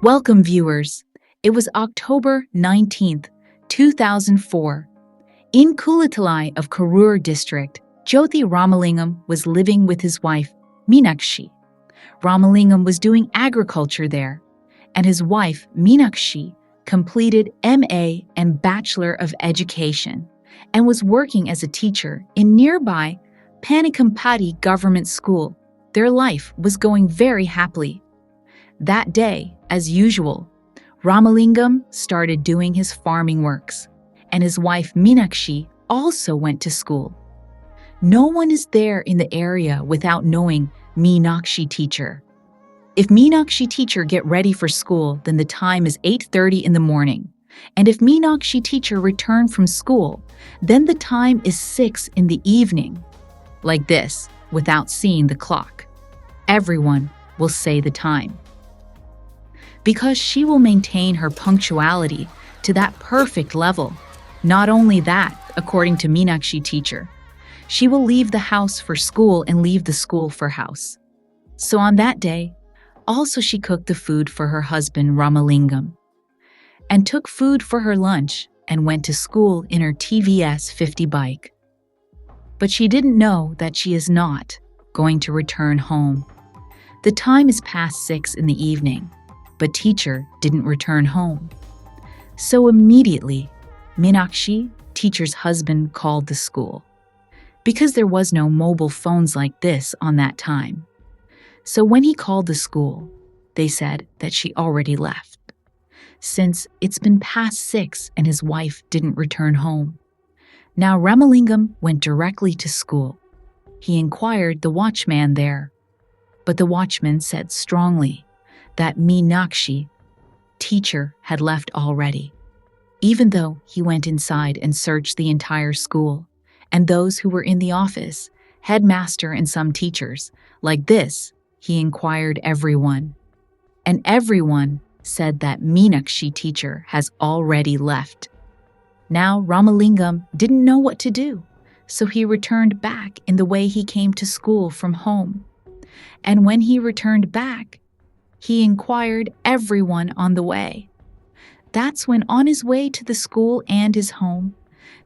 Welcome, viewers. It was October 19th, 2004. In Kulithalai of Karur district, Jyoti Ramalingam was living with his wife, Meenakshi. Ramalingam was doing agriculture there, and his wife, Meenakshi, completed MA and Bachelor of Education and was working as a teacher in nearby Panikampati Government School. Their life was going very happily. That day, as usual, Ramalingam started doing his farming works, and his wife Meenakshi also went to school. No one is there in the area without knowing Meenakshi Teacher. If Meenakshi Teacher get ready for school, then the time is 8:30 in the morning. And if Meenakshi Teacher return from school, then the time is 6 in the evening. Like this, without seeing the clock. Everyone will say the time. Because she will maintain her punctuality to that perfect level. Not only that, according to Meenakshi Teacher, she will leave the house for school and leave the school for house. So on that day, also she cooked the food for her husband Ramalingam and took food for her lunch and went to school in her TVS 50 bike. But she didn't know that she is not going to return home. The time is past 6 in the evening, but teacher didn't return home. So immediately, Meenakshi, teacher's husband, called the school. Because there was no mobile phones like this on that time. So when he called the school, they said that she already left, since it's been past 6 and his wife didn't return home. Now Ramalingam went directly to school. He inquired the watchman there, but the watchman said strongly that Meenakshi, teacher, had left already, even though he went inside and searched the entire school, and those who were in the office, headmaster and some teachers. Like this, he inquired everyone, and everyone said that Meenakshi Teacher has already left. Now Ramalingam didn't know what to do, so he returned back in the way he came to school from home. And when he returned back, he inquired everyone on the way. That's when on his way to the school and his home,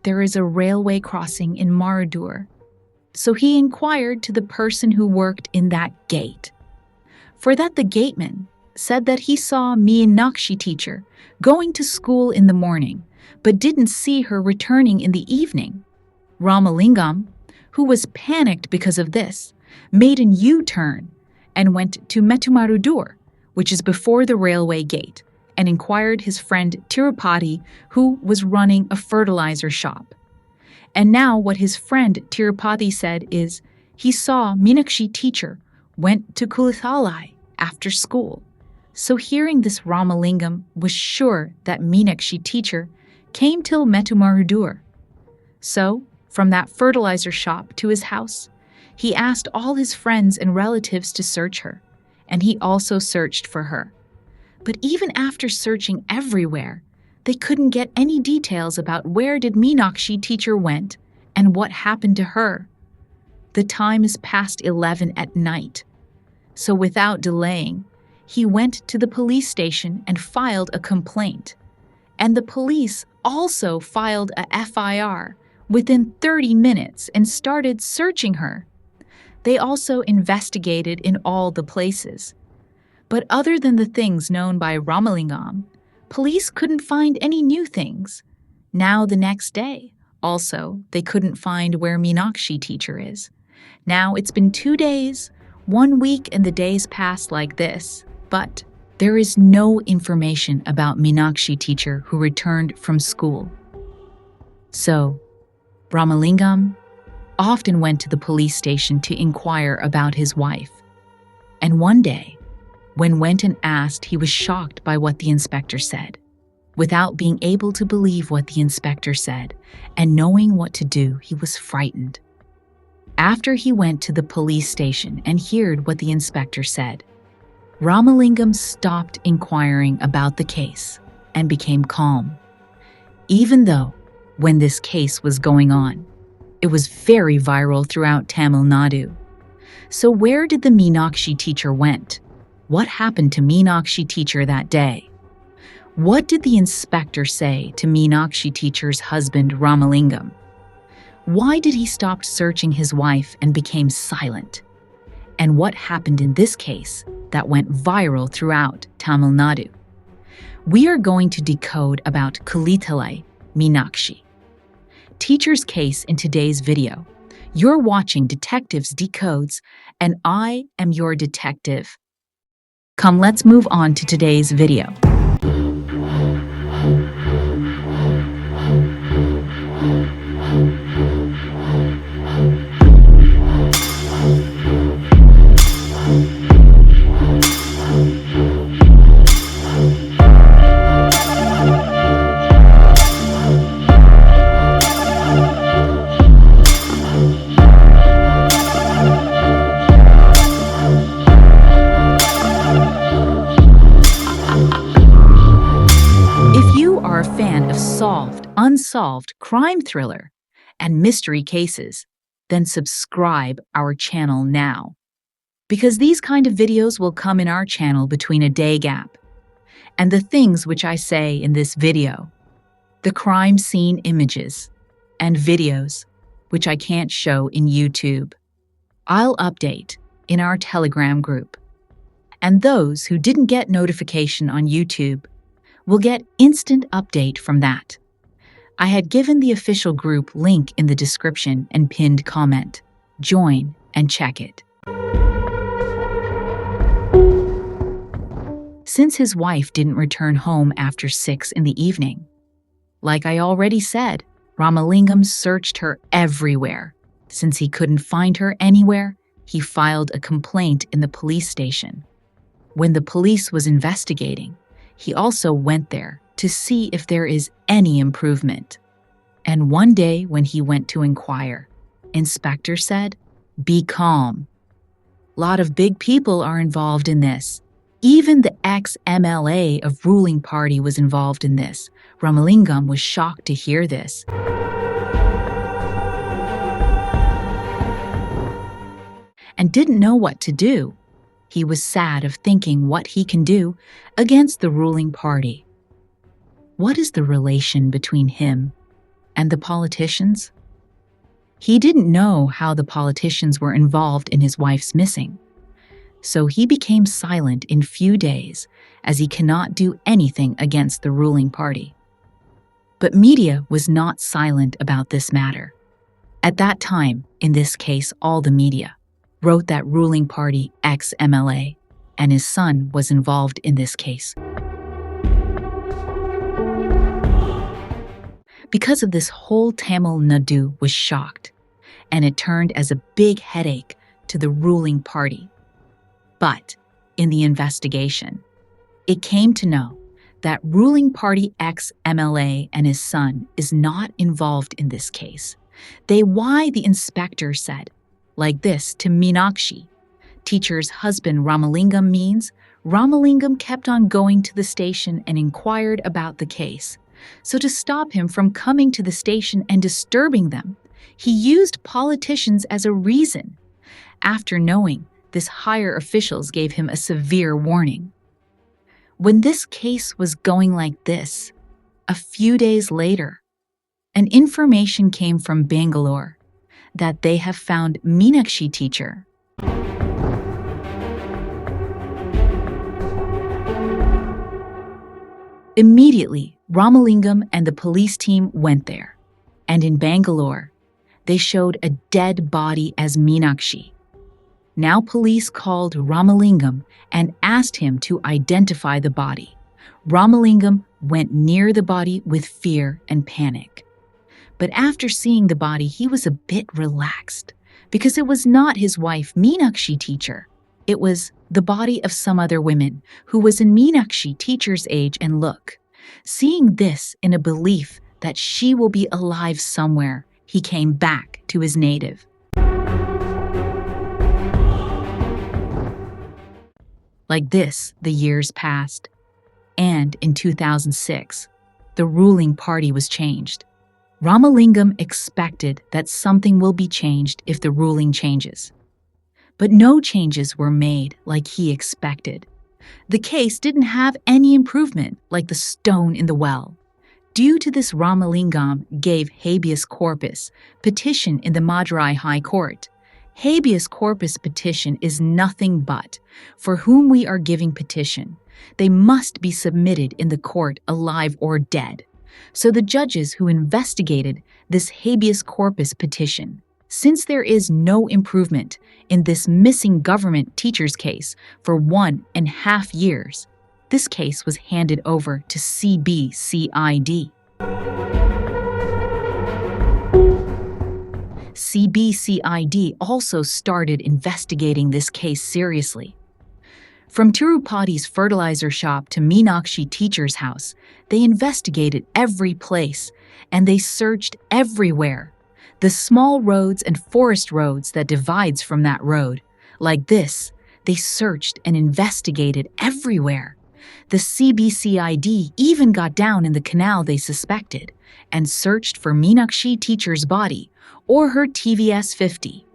there is a railway crossing in Marudur. So he inquired to the person who worked in that gate. For that the gateman said that he saw Meenakshi Teacher going to school in the morning, but didn't see her returning in the evening. Ramalingam, who was panicked because of this, made an U-turn and went to Marudur, which is before the railway gate, and inquired his friend Tirupati, who was running a fertilizer shop. And now what his friend Tirupati said is, he saw Meenakshi Teacher went to Kulithalai after school. So hearing this, Ramalingam was sure that Meenakshi Teacher came till Marudur. So, from that fertilizer shop to his house, he asked all his friends and relatives to search her, and he also searched for her. But even after searching everywhere, they couldn't get any details about where did Meenakshi Teacher went and what happened to her. The time is past 11 at night. So without delaying, he went to the police station and filed a complaint. And the police also filed a FIR within 30 minutes and started searching her. They also investigated in all the places. But other than the things known by Ramalingam, police couldn't find any new things. Now the next day, also, they couldn't find where Meenakshi Teacher is. Now it's been 2 days, 1 week, and the days passed like this. But there is no information about Meenakshi Teacher who returned from school. So, Ramalingam often went to the police station to inquire about his wife. And one day, when went and asked, he was shocked by what the inspector said. Without being able to believe what the inspector said and knowing what to do, he was frightened. After he went to the police station and heard what the inspector said, Ramalingam stopped inquiring about the case and became calm. Even though, when this case was going on, it was very viral throughout Tamil Nadu. So where did the Meenakshi Teacher went? What happened to Meenakshi Teacher that day? What did the inspector say to Meenakshi Teacher's husband Ramalingam? Why did he stop searching his wife and became silent? And what happened in this case that went viral throughout Tamil Nadu? We are going to decode about Kulithalai, Meenakshi Teacher's case in today's video. You're watching Detectives Decodes, and I am your detective. Come, let's move on to today's video. Are a fan of solved, unsolved crime thriller and mystery cases, then subscribe our channel now. Because these kind of videos will come in our channel between a day gap. And the things which I say in this video, the crime scene images and videos which I can't show in YouTube, I'll update in our Telegram group. And those who didn't get notification on YouTube will get instant update from that. I had given the official group link in the description and pinned comment. Join and check it. Since his wife didn't return home after 6 in the evening, like I already said, Ramalingam searched her everywhere. Since he couldn't find her anywhere, he filed a complaint in the police station. When the police was investigating, he also went there to see if there is any improvement. And one day when he went to inquire, Inspector said, "Be calm. Lot of big people are involved in this. Even the ex-MLA of ruling party was involved in this." Ramalingam was shocked to hear this. And didn't know what to do. He was sad of thinking what he can do against the ruling party. What is the relation between him and the politicians? He didn't know how the politicians were involved in his wife's missing. So he became silent in few days as he cannot do anything against the ruling party. But media was not silent about this matter. At that time, in this case, all the media wrote that ruling party ex-MLA and his son was involved in this case. Because of this, whole Tamil Nadu was shocked, and it turned as a big headache to the ruling party. But in the investigation, it came to know that ruling party ex-MLA and his son is not involved in this case. Why the inspector said like this to Meenakshi Teacher's husband Ramalingam means Ramalingam kept on going to the station and inquired about the case. So to stop him from coming to the station and disturbing them, he used politicians as a reason. After knowing this, higher officials gave him a severe warning. When this case was going like this, a few days later, an information came from Bangalore that they have found Meenakshi Teacher. Immediately, Ramalingam and the police team went there, and in Bangalore, they showed a dead body as Meenakshi. Now police called Ramalingam and asked him to identify the body. Ramalingam went near the body with fear and panic. But after seeing the body, he was a bit relaxed because it was not his wife, Meenakshi Teacher. It was the body of some other woman who was in Meenakshi Teacher's age and look. Seeing this in a belief that she will be alive somewhere, he came back to his native. Like this, the years passed, and in 2006, the ruling party was changed. Ramalingam expected that something will be changed if the ruling changes. But no changes were made like he expected. The case didn't have any improvement like the stone in the well. Due to this, Ramalingam gave habeas corpus petition in the Madurai High Court. Habeas corpus petition is nothing but, for whom we are giving petition, they must be submitted in the court alive or dead. So the judges who investigated this habeas corpus petition, since there is no improvement in this missing government teacher's case for 1.5 years, this case was handed over to CBCID. CBCID also started investigating this case seriously. From Tirupati's fertilizer shop to Meenakshi Teacher's house, they investigated every place, and they searched everywhere. The small roads and forest roads that divides from that road, like this, they searched and investigated everywhere. The CBCID even got down in the canal they suspected and searched for Meenakshi Teacher's body or her TVS 50.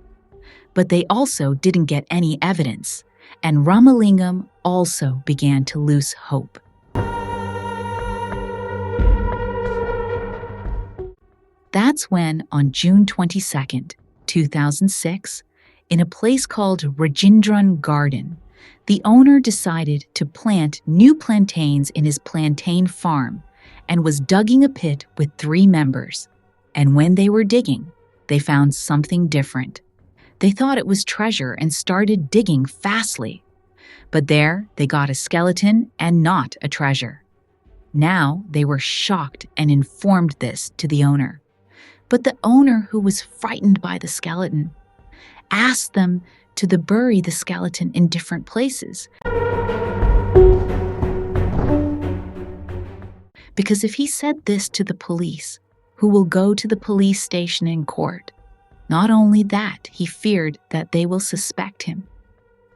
But they also didn't get any evidence, and Ramalingam also began to lose hope. That's when, on June 22nd, 2006, in a place called Rajendran Garden, the owner decided to plant new plantains in his plantain farm and was digging a pit with 3 members. And when they were digging, they found something different. They thought it was treasure and started digging fastly. But there they got a skeleton and not a treasure. Now they were shocked and informed this to the owner. But the owner, who was frightened by the skeleton, asked them to bury the skeleton in different places. Because if he said this to the police, who will go to the police station in court, not only that, he feared that they will suspect him.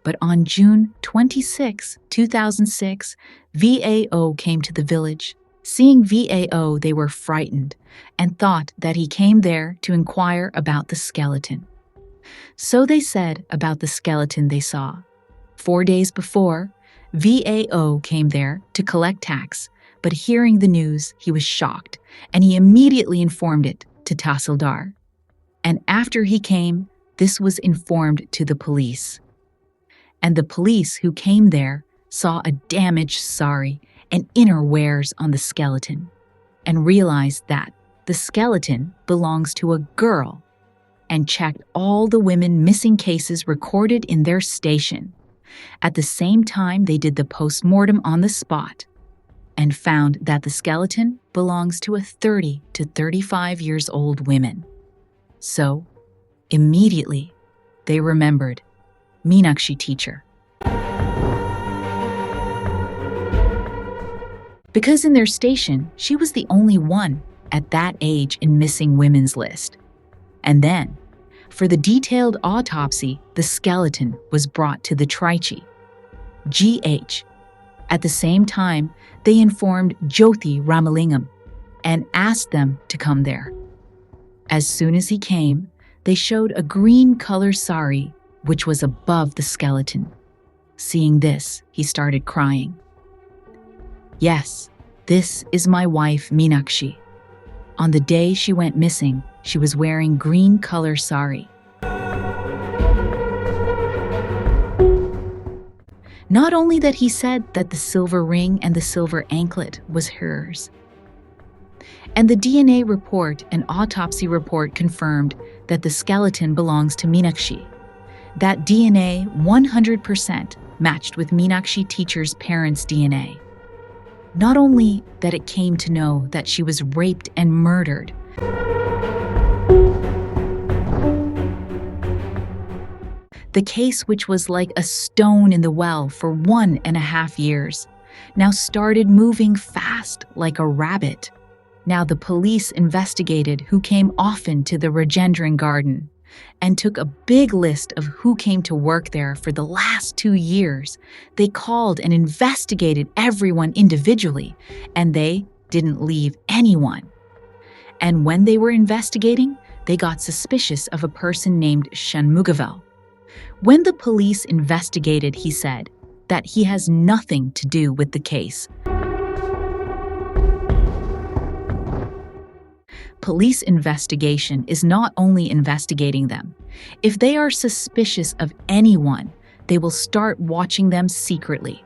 But on June 26, 2006, VAO came to the village. Seeing VAO, they were frightened and thought that he came there to inquire about the skeleton. So they said about the skeleton they saw. 4 days before, VAO came there to collect tax, but hearing the news, he was shocked, and he immediately informed it to Tahsildar. And after he came, this was informed to the police. And the police who came there saw a damaged sari and inner wears on the skeleton, and realized that the skeleton belongs to a girl, and checked all the women missing cases recorded in their station. At the same time, they did the post-mortem on the spot and found that the skeleton belongs to a 30 to 35 years old woman. So, immediately, they remembered Meenakshi Teacher. Because in their station, she was the only one at that age in missing women's list. And then, for the detailed autopsy, the skeleton was brought to the Trichy, GH. At the same time, they informed Jyothi Ramalingam and asked them to come there. As soon as he came, they showed a green color sari which was above the skeleton. Seeing this, he started crying. Yes, this is my wife Meenakshi. On the day she went missing, she was wearing green color sari. Not only that, he said that the silver ring and the silver anklet was hers. And the DNA report and autopsy report confirmed that the skeleton belongs to Meenakshi. That DNA 100% matched with Meenakshi Teacher's parents' DNA. Not only that, it came to know that she was raped and murdered. The case, which was like a stone in the well for 1.5 years, now started moving fast like a rabbit. Now the police investigated who came often to the Rajendran Garden and took a big list of who came to work there for the last 2 years. They called and investigated everyone individually, and they didn't leave anyone. And when they were investigating, they got suspicious of a person named Shanmugavel. When the police investigated, he said, that he has nothing to do with the case. Police investigation is not only investigating them. If they are suspicious of anyone, they will start watching them secretly.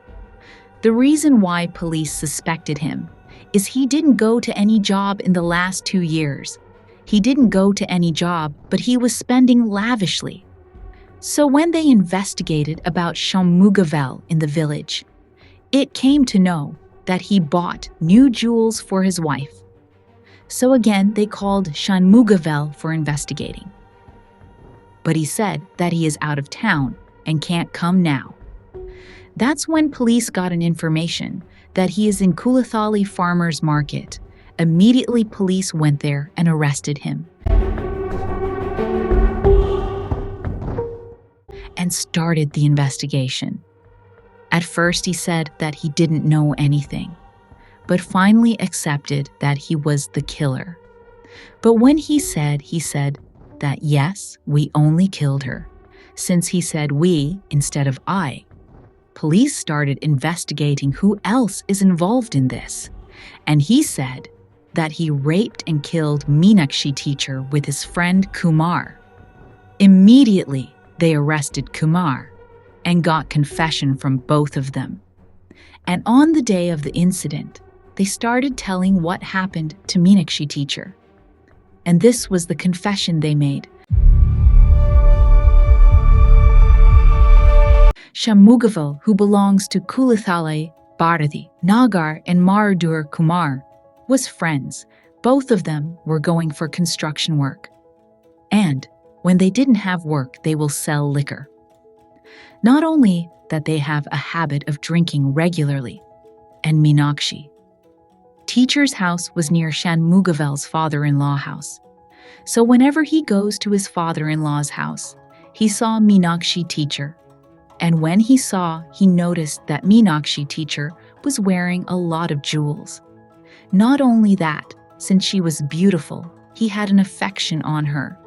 The reason why police suspected him is he didn't go to any job in the last 2 years. He didn't go to any job, but he was spending lavishly. So when they investigated about Shanmugavel in the village, it came to know that he bought new jewels for his wife. So again, they called Shanmugavel for investigating. But he said that he is out of town and can't come now. That's when police got an information that he is in Kulithalai farmer's market. Immediately, police went there and arrested him and started the investigation. At first, he said that he didn't know anything, but finally accepted that he was the killer. But when he said that yes, we only killed her. Since he said we instead of I, police started investigating who else is involved in this. And he said that he raped and killed Meenakshi Teacher with his friend Kumar. Immediately, they arrested Kumar and got confession from both of them. And on the day of the incident, they started telling what happened to Meenakshi Teacher. And this was the confession they made. Shanmugavel, who belongs to Kulithalai, Bharati, Nagar, and Marudur Kumar, was friends. Both of them were going for construction work. And when they didn't have work, they will sell liquor. Not only that they have a habit of drinking regularly, and Meenakshi Teacher's house was near Shanmugavel's father-in-law house. So whenever he goes to his father-in-law's house, he saw Meenakshi Teacher. And when he noticed that Meenakshi Teacher was wearing a lot of jewels. Not only that, since she was beautiful, he had an affection on her.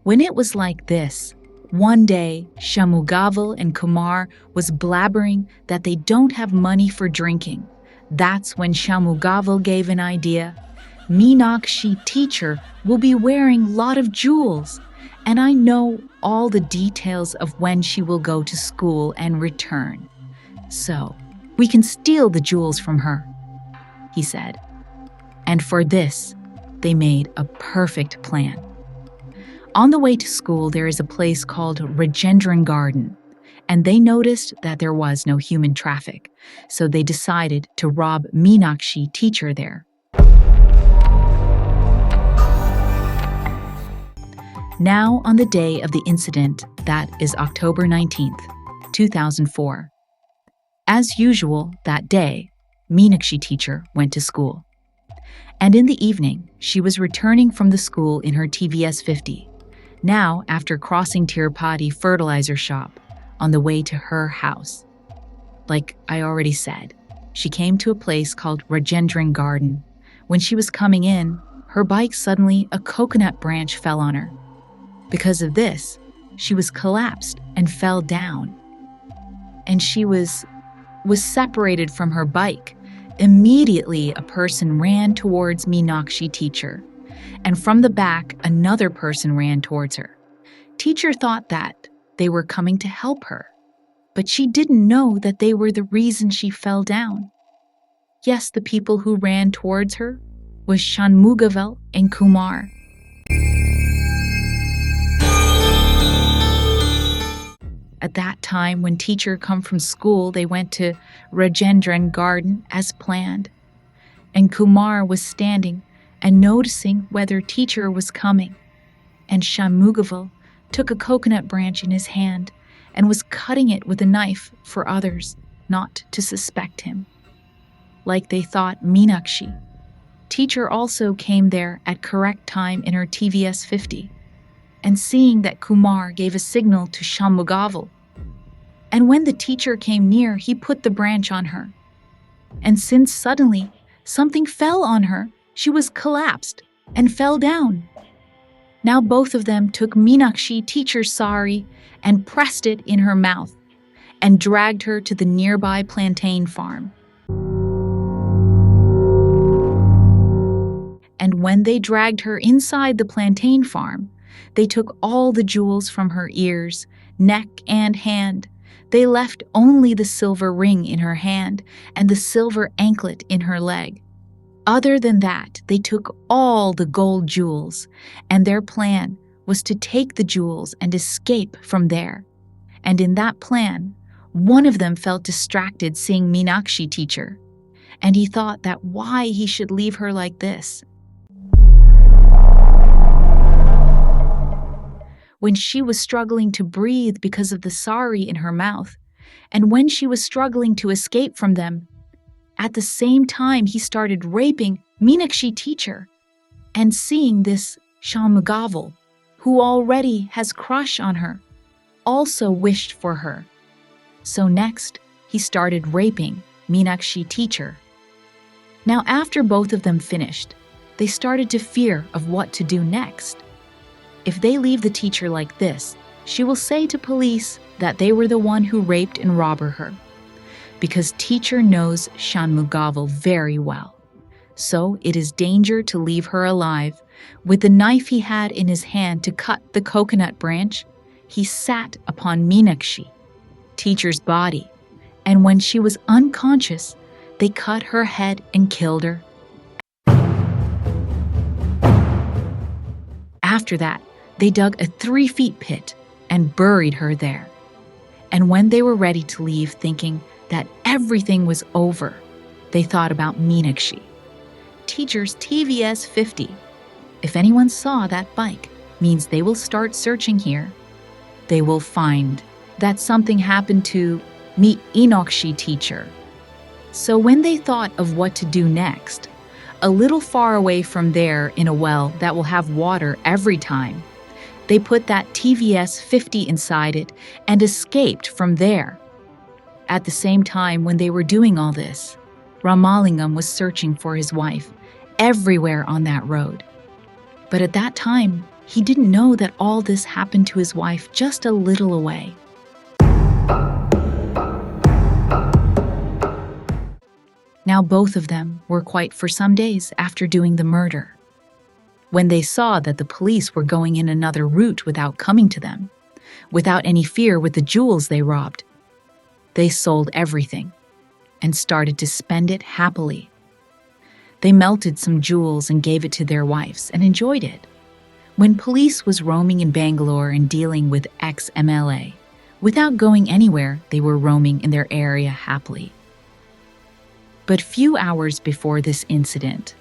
When it was like this, one day, Shanmugavel and Kumar was blabbering that they don't have money for drinking. That's when Shanmugavel gave an idea. Meenakshi Teacher will be wearing lot of jewels, and I know all the details of when she will go to school and return. So, we can steal the jewels from her, he said. And for this, they made a perfect plan. On the way to school, there is a place called Rajendran Garden, and they noticed that there was no human traffic, so they decided to rob Meenakshi Teacher there. Now, on the day of the incident, that is October 19th, 2004. As usual, that day, Meenakshi Teacher went to school. And in the evening, she was returning from the school in her TVS 50. Now, after crossing Tirupati fertilizer shop on the way to her house. Like I already said, she came to a place called Rajendran Garden. When she was coming in, her bike suddenly a coconut branch fell on her. Because of this, she was collapsed and fell down. And she was separated from her bike. Immediately, a person ran towards Meenakshi Teacher. And from the back, another person ran towards her. Teacher thought that they were coming to help her, but she didn't know that they were the reason she fell down. Yes, the people who ran towards her was Shanmugavel and Kumar. At that time, when Teacher come from school, they went to Rajendran Garden as planned. And Kumar was standing and noticing whether Teacher was coming. And Shanmugavel took a coconut branch in his hand and was cutting it with a knife for others not to suspect him. Like they thought Meenakshi. Teacher also came there at correct time in her TVS 50. And seeing that Kumar gave a signal to Shanmugavel. And when the Teacher came near, he put the branch on her. And since suddenly something fell on her, she was collapsed and fell down. Now both of them took Meenakshi Teacher's sari and pressed it in her mouth and dragged her to the nearby plantain farm. And when they dragged her inside the plantain farm, they took all the jewels from her ears, neck, and hand. They left only the silver ring in her hand and the silver anklet in her leg. Other than that, they took all the gold jewels, and their plan was to take the jewels and escape from there. And in that plan, one of them felt distracted seeing Meenakshi Teacher, and he thought that why he should leave her like this. When she was struggling to breathe because of the sari in her mouth, and when she was struggling to escape from them, at the same time he started raping Meenakshi Teacher. And seeing this, Unravel, who already has crush on her, also wished for her. So next, he started raping Meenakshi Teacher. Now after both of them finished, they started to fear of what to do next. If they leave the teacher like this, she will say to police that they were the one who raped and robbed her, because teacher knows Unravel very well. So it is danger to leave her alive. With the knife he had in his hand to cut the coconut branch, he sat upon Meenakshi Teacher's body, and when she was unconscious, they cut her head and killed her. After that, they dug a 3-foot pit and buried her there. And when they were ready to leave, thinking that everything was over, they thought about Meenakshi Teacher's TVS 50. If anyone saw that bike, means they will start searching here. They will find that something happened to Meenakshi Teacher. So when they thought of what to do next, a little far away from there in a well that will have water every time, they put that TVS 50 inside it and escaped from there. At the same time when they were doing all this, Ramalingam was searching for his wife everywhere on that road. But at that time, he didn't know that all this happened to his wife just a little away. Now both of them were quiet for some days after doing the murder. When they saw that the police were going in another route without coming to them, without any fear with the jewels they robbed, they sold everything and started to spend it happily. They melted some jewels and gave it to their wives and enjoyed it. When police was roaming in Bangalore and dealing with ex-MLA, without going anywhere, they were roaming in their area happily. But few hours before this incident,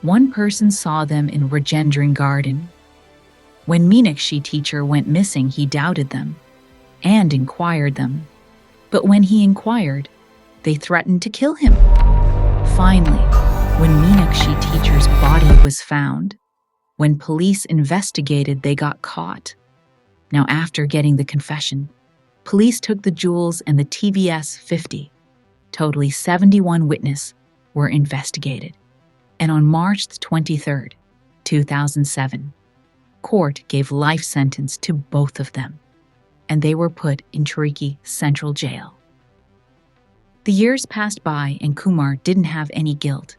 one person saw them in Rajendran Garden. When Meenakshi Teacher went missing, he doubted them and inquired them. But when he inquired, they threatened to kill him. Finally, when Meenakshi Teacher's body was found, when police investigated, they got caught. Now after getting the confession, police took the jewels and the TVS 50. Totally 71 witnesses were investigated. And on March 23, 2007, court gave life sentence to both of them, and they were put in Trichy Central Jail. The years passed by and Kumar didn't have any guilt,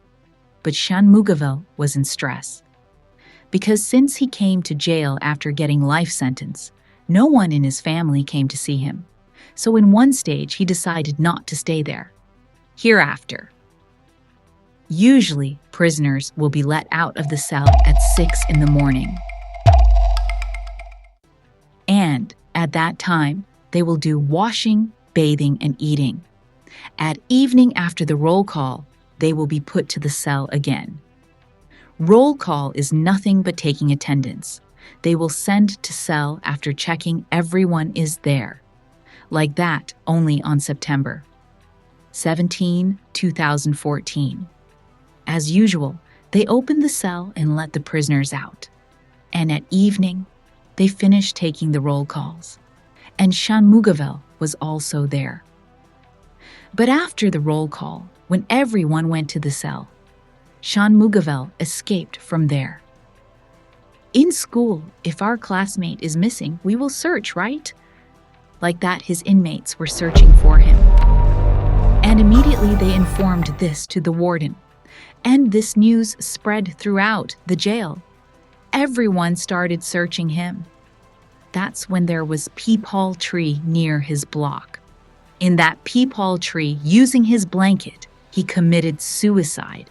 but Shanmugavel was in stress. Because since he came to jail after getting life sentence, no one in his family came to see him. So in one stage, he decided not to stay there. Hereafter, usually, prisoners will be let out of the cell at 6 in the morning. And at that time, they will do washing, bathing, and eating. At evening after the roll call, they will be put to the cell again. Roll call is nothing but taking attendance. They will send to cell after checking everyone is there. Like that, only on September 17, 2014. As usual, they open the cell and let the prisoners out. And at evening, they finish taking the roll calls. And Shanmugavel was also there. But after the roll call, when everyone went to the cell, Shanmugavel escaped from there. In school, if our classmate is missing, we will search, right? Like that, his inmates were searching for him. And immediately they informed this to the warden. And this news spread throughout the jail. Everyone started searching him. That's when there was peepal tree near his block. In that peepal tree, using his blanket, he committed suicide.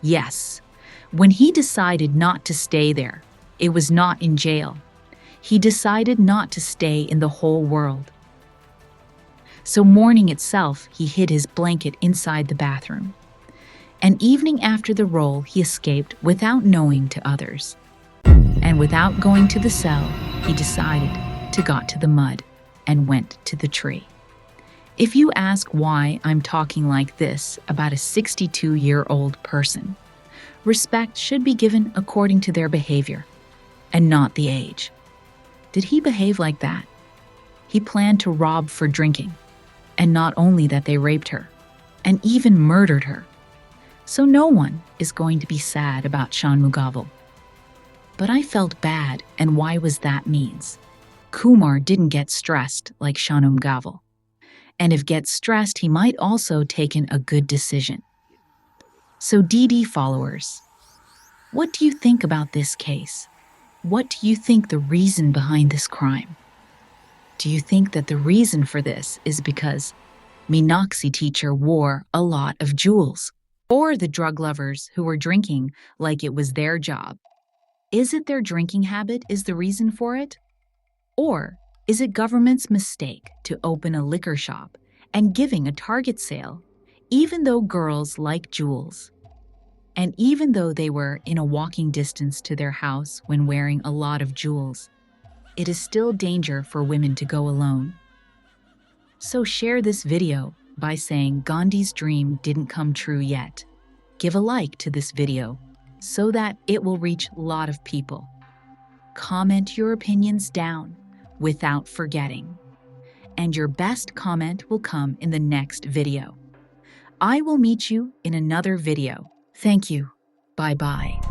Yes, when he decided not to stay there, it was not in jail. He decided not to stay in the whole world. So morning itself, he hid his blanket inside the bathroom. And evening after the roll, he escaped without knowing to others. And without going to the cell, he decided to got to the mud and went to the tree. If you ask why I'm talking like this about a 62-year-old person, respect should be given according to their behavior and not the age. Did he behave like that? He planned to rob for drinking, and not only that, they raped her and even murdered her. So no one is going to be sad about Shanmugavel. But I felt bad, and why was that means? Kumar didn't get stressed like Shanmugavel. And if get stressed, he might also taken a good decision. So DD followers, what do you think about this case? What do you think the reason behind this crime? Do you think that the reason for this is because Meenakshi Teacher wore a lot of jewels? Or the drug lovers who were drinking like it was their job? Is it their drinking habit is the reason for it? Or is it government's mistake to open a liquor shop and giving a target sale, even though girls like jewels? And even though they were in a walking distance to their house when wearing a lot of jewels, it is still danger for women to go alone. So share this video by saying Gandhi's dream didn't come true yet. Give a like to this video so that it will reach a lot of people. Comment your opinions down without forgetting. And your best comment will come in the next video. I will meet you in another video. Thank you. Bye-bye.